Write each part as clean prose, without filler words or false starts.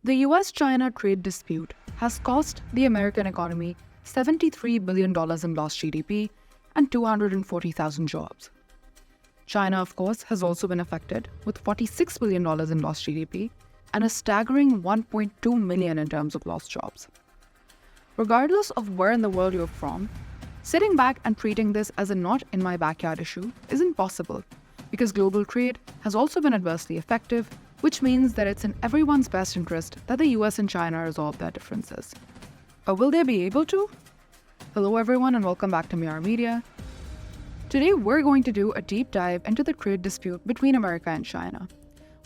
The US-China trade dispute has cost the American economy $73 billion in lost GDP and 240,000 jobs. China, of course, has also been affected with $46 billion in lost GDP and a staggering 1.2 million in terms of lost jobs. Regardless of where in the world you're from, sitting back and treating this as a not-in-my-backyard issue isn't possible because global trade has also been adversely affected, which means that it's in everyone's best interest that the US and China resolve their differences. But will they be able to? Hello everyone and welcome back to Mirror Media. Today we're going to do a deep dive into the trade dispute between America and China.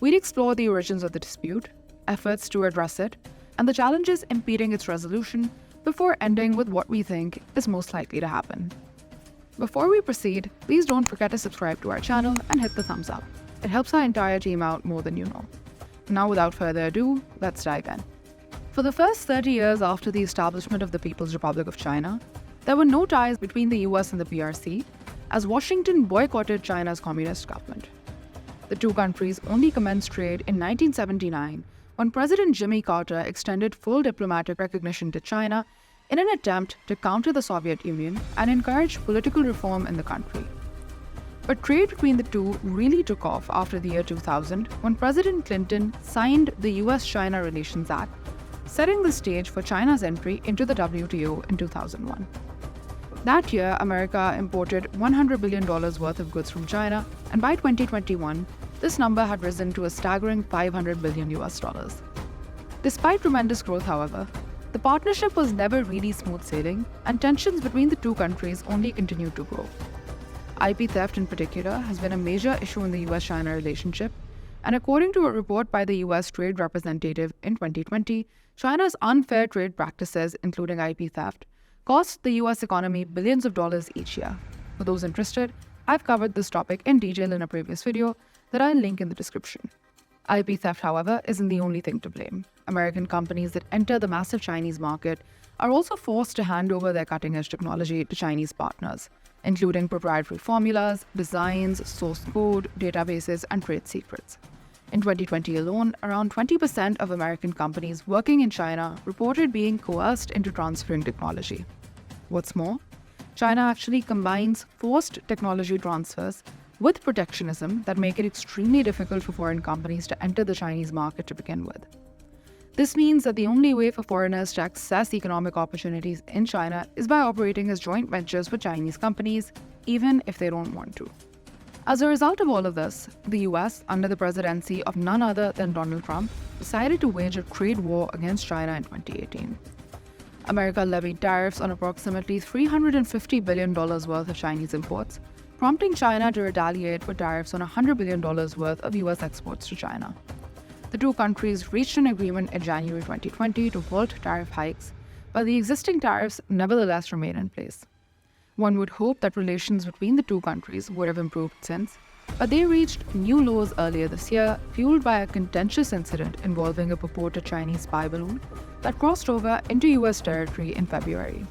We'd explore the origins of the dispute, efforts to address it, and the challenges impeding its resolution before ending with what we think is most likely to happen. Before we proceed, please don't forget to subscribe to our channel and hit the thumbs up. It helps our entire team out more than you know. Now without further ado, let's dive in. For the first 30 years after the establishment of the People's Republic of China, there were no ties between the US and the PRC, as Washington boycotted China's communist government. The two countries only commenced trade in 1979 when President Jimmy Carter extended full diplomatic recognition to China in an attempt to counter the Soviet Union and encourage political reform in the country. But trade between the two really took off after the year 2000 when President Clinton signed the US-China Relations Act, setting the stage for China's entry into the WTO in 2001. That year, America imported $100 billion worth of goods from China, and by 2021, this number had risen to a staggering $500 billion US. Despite tremendous growth, however, the partnership was never really smooth sailing, and tensions between the two countries only continued to grow. IP theft in particular has been a major issue in the US-China relationship, and according to a report by the US Trade Representative in 2020, China's unfair trade practices, including IP theft, cost the US economy billions of dollars each year. For those interested, I've covered this topic in detail in a previous video that I'll link in the description. IP theft, however, isn't the only thing to blame. American companies that enter the massive Chinese market are also forced to hand over their cutting-edge technology to Chinese partners, including proprietary formulas, designs, source code, databases, and trade secrets. In 2020 alone, around 20% of American companies working in China reported being coerced into transferring technology. What's more, China actually combines forced technology transfers with protectionism that make it extremely difficult for foreign companies to enter the Chinese market to begin with. This means that the only way for foreigners to access economic opportunities in China is by operating as joint ventures with Chinese companies, even if they don't want to. As a result of all of this, the US, under the presidency of none other than Donald Trump, decided to wage a trade war against China in 2018. America levied tariffs on approximately $350 billion worth of Chinese imports, prompting China to retaliate with tariffs on $100 billion worth of US exports to China. The two countries reached an agreement in January 2020 to halt tariff hikes, but the existing tariffs nevertheless remain in place. One would hope that relations between the two countries would have improved since, but they reached new lows earlier this year, fueled by a contentious incident involving a purported Chinese spy balloon that crossed over into US territory in February.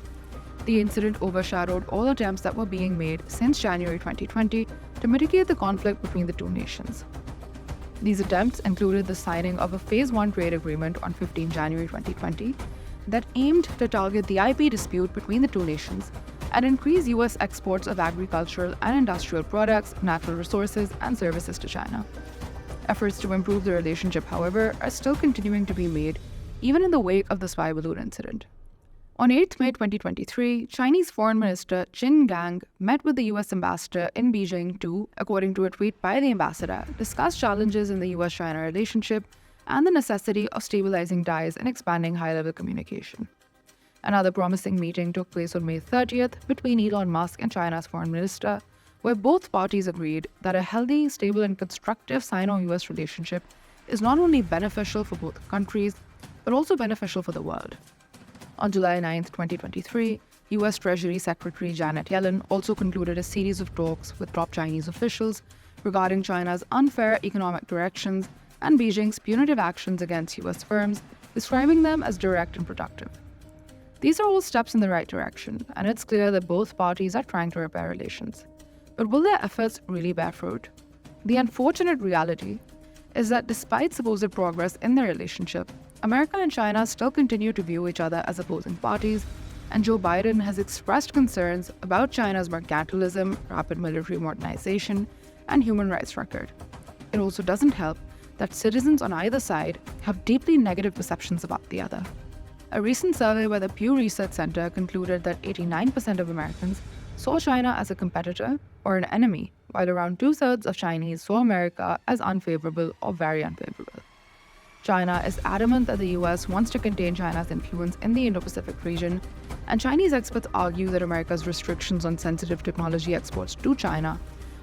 The incident overshadowed all attempts that were being made since January 2020 to mitigate the conflict between the two nations. These attempts included the signing of a Phase 1 trade agreement on 15 January 2020 that aimed to target the IP dispute between the two nations and increase US exports of agricultural and industrial products, natural resources, and services to China. Efforts to improve the relationship, however, are still continuing to be made, even in the wake of the spy balloon incident. On 8 May 2023, Chinese Foreign Minister Qin Gang met with the US ambassador in Beijing to, according to a tweet by the ambassador, discuss challenges in the US-China relationship and the necessity of stabilizing ties and expanding high-level communication. Another promising meeting took place on May 30th between Elon Musk and China's foreign minister, where both parties agreed that a healthy, stable, and constructive Sino-US relationship is not only beneficial for both countries, but also beneficial for the world. On July 9, 2023, US Treasury Secretary Janet Yellen also concluded a series of talks with top Chinese officials regarding China's unfair economic directions and Beijing's punitive actions against US firms, describing them as direct and productive. These are all steps in the right direction, and it's clear that both parties are trying to repair relations. But will their efforts really bear fruit? The unfortunate reality is that despite supposed progress in their relationship, America and China still continue to view each other as opposing parties, and Joe Biden has expressed concerns about China's mercantilism, rapid military modernization, and human rights record. It also doesn't help that citizens on either side have deeply negative perceptions about the other. A recent survey by the Pew Research Center concluded that 89% of Americans saw China as a competitor or an enemy, while around 2/3 of Chinese saw America as unfavorable or very unfavorable. China is adamant that the US wants to contain China's influence in the Indo-Pacific region, and Chinese experts argue that America's restrictions on sensitive technology exports to China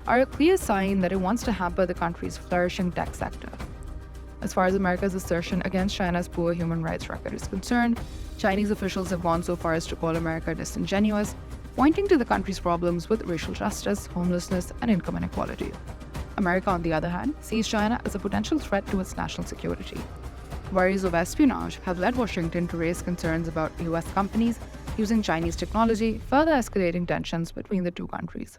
are a clear sign that it wants to hamper the country's flourishing tech sector. As far as America's assertion against China's poor human rights record is concerned, Chinese officials have gone so far as to call America disingenuous, pointing to the country's problems with racial justice, homelessness, and income inequality. America, on the other hand, sees China as a potential threat to its national security. Worries of espionage have led Washington to raise concerns about US companies using Chinese technology, further escalating tensions between the two countries.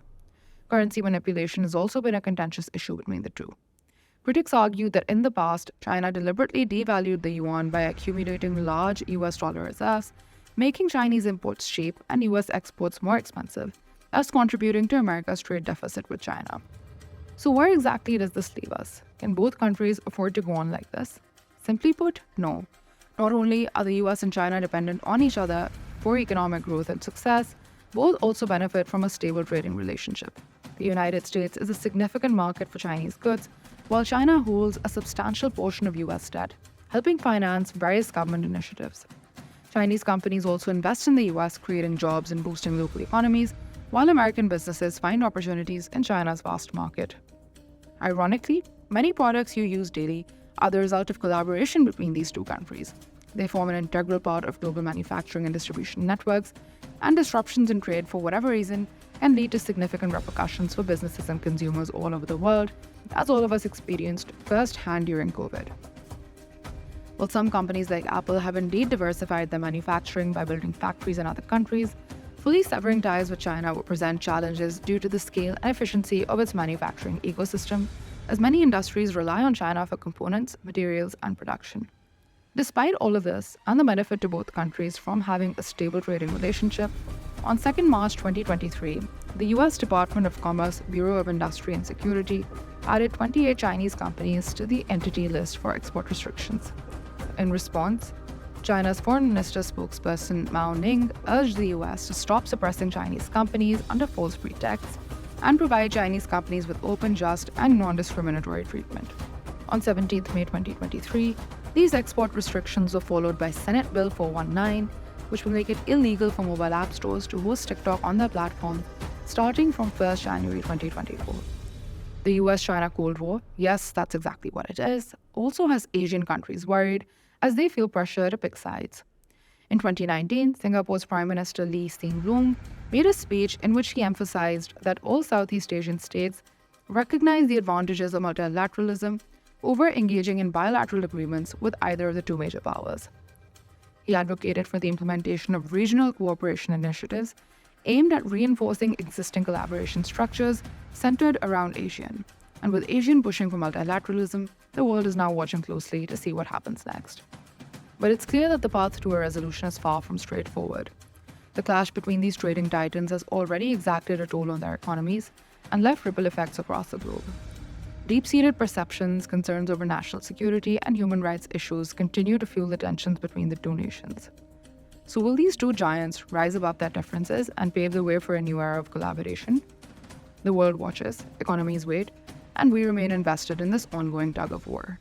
Currency manipulation has also been a contentious issue between the two. Critics argue that in the past, China deliberately devalued the yuan by accumulating large US dollar reserves, making Chinese imports cheap and US exports more expensive, thus contributing to America's trade deficit with China. So where exactly does this leave us? Can both countries afford to go on like this? Simply put, no. Not only are the US and China dependent on each other for economic growth and success, both also benefit from a stable trading relationship. The United States is a significant market for Chinese goods, while China holds a substantial portion of US debt, helping finance various government initiatives. Chinese companies also invest in the US, creating jobs and boosting local economies, while American businesses find opportunities in China's vast market. Ironically, many products you use daily are the result of collaboration between these two countries. They form an integral part of global manufacturing and distribution networks, and disruptions in trade for whatever reason can lead to significant repercussions for businesses and consumers all over the world, as all of us experienced firsthand during COVID. While some companies like Apple have indeed diversified their manufacturing by building factories in other countries, fully severing ties with China would present challenges due to the scale and efficiency of its manufacturing ecosystem, as many industries rely on China for components, materials, and production. Despite all of this, and the benefit to both countries from having a stable trading relationship, on 2nd March 2023, the US Department of Commerce Bureau of Industry and Security added 28 Chinese companies to the entity list for export restrictions. In response, China's foreign minister spokesperson Mao Ning urged the US to stop suppressing Chinese companies under false pretexts and provide Chinese companies with open, just, and non-discriminatory treatment. On 17th May 2023, these export restrictions were followed by Senate Bill 419, which will make it illegal for mobile app stores to host TikTok on their platform starting from 1st January 2024. The US-China Cold War, yes, that's exactly what it is, also has Asian countries worried as they feel pressure to pick sides. In 2019, Singapore's Prime Minister Lee Hsien Loong made a speech in which he emphasized that all Southeast Asian states recognize the advantages of multilateralism over engaging in bilateral agreements with either of the two major powers. He advocated for the implementation of regional cooperation initiatives aimed at reinforcing existing collaboration structures centered around ASEAN. And with ASEAN pushing for multilateralism, the world is now watching closely to see what happens next. But it's clear that the path to a resolution is far from straightforward. The clash between these trading titans has already exacted a toll on their economies and left ripple effects across the globe. Deep-seated perceptions, concerns over national security, and human rights issues continue to fuel the tensions between the two nations. So will these two giants rise above their differences and pave the way for a new era of collaboration? The world watches, economies wait, and we remain invested in this ongoing tug of war.